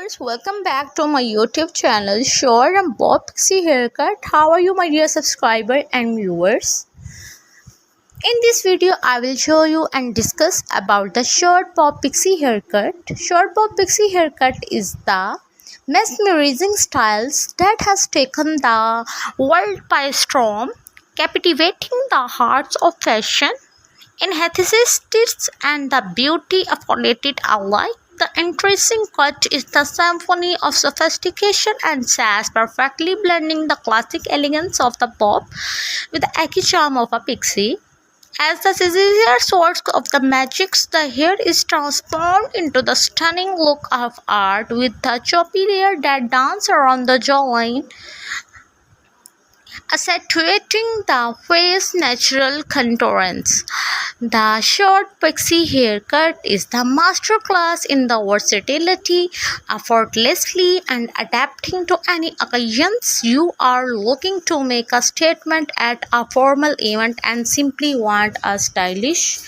viewers, welcome back to my YouTube channel Short and Bob Pixie Haircut. How are you, my dear subscriber and viewers? In this video I will show you and discuss about the short bob pixie haircut. Short bob pixie haircut is the mesmerizing styles that has taken the world by storm, captivating the hearts of fashion enthusiasts and the beauty afforded alike. The interesting cut is the symphony of sophistication and sass, perfectly blending the classic elegance of the bob with the eggy charm of a pixie. As the sincere source of the magics, the hair is transformed into the stunning look of art with the choppy hair that dance around the jawline, accentuating the face's natural contours. The short pixie haircut is the masterclass in the versatility, effortlessly and adapting to any occasions. You are looking to make a statement at a formal event and simply want a stylish.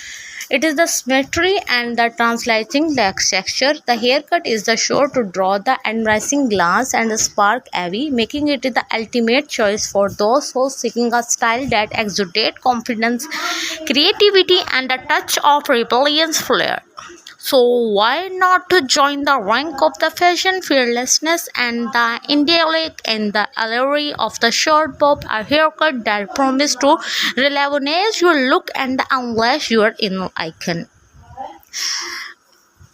It is the symmetry and the translating texture. The haircut is the sure to draw the admiring glance and spark envy, making it the ultimate choice for those who seeking a style that exudes confidence, creativity, and a touch of rebellious flair. So why not to join the rank of the fashion fearlessness and the idyllic and the allure of the short bob, a haircut that promises to revolutionize your look and unleash your inner icon.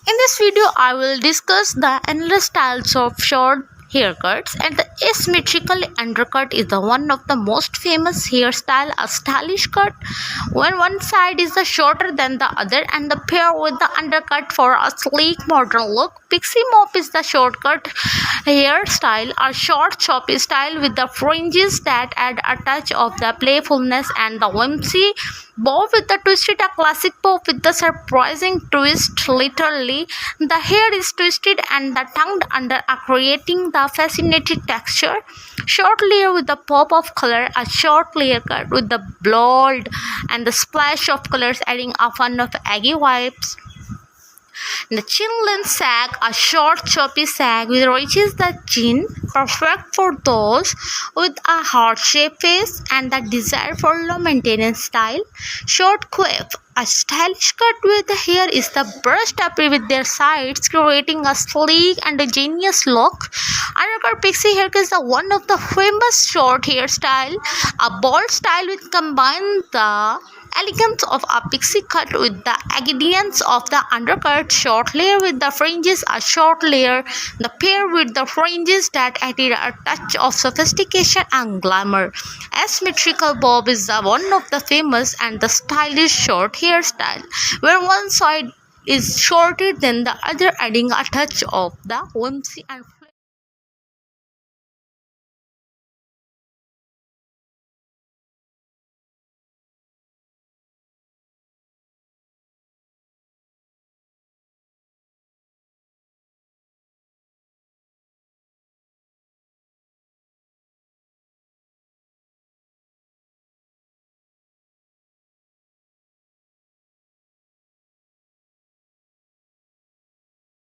In this video, I will discuss the endless styles of short haircuts, and the asymmetrical undercut is the one of the most famous hairstyle. A stylish cut when one side is shorter than the other and the pair with the undercut for a sleek modern look. Pixie mop is the shortcut hairstyle, a short choppy style with the fringes that add a touch of the playfulness and the whimsy. Bob with the twisted, a classic bob with the surprising twist. Literally, the hair is twisted and the tongued under, creating the fascinating texture. Short layer with the pop of color, a short layer cut with the bold and the splash of colors, adding a fun of eggy vibes. The chin length sag, a short choppy sag which reaches the chin, perfect for those with a heart-shaped face and the desire for low maintenance style. Short quiff, a stylish cut where the hair is the brushed up with their sides, creating a sleek and a genius look. Undercut pixie haircut is one of the famous short hairstyle, a bold style which combines the elegance of a pixie cut with the elegance of the undercut. Short layer with the fringes, a short layer, the pair with the fringes that added a touch of sophistication and glamour. Asymmetrical bob is the one of the famous and the stylish short hairstyle, where one side is shorter than the other, adding a touch of the whimsy and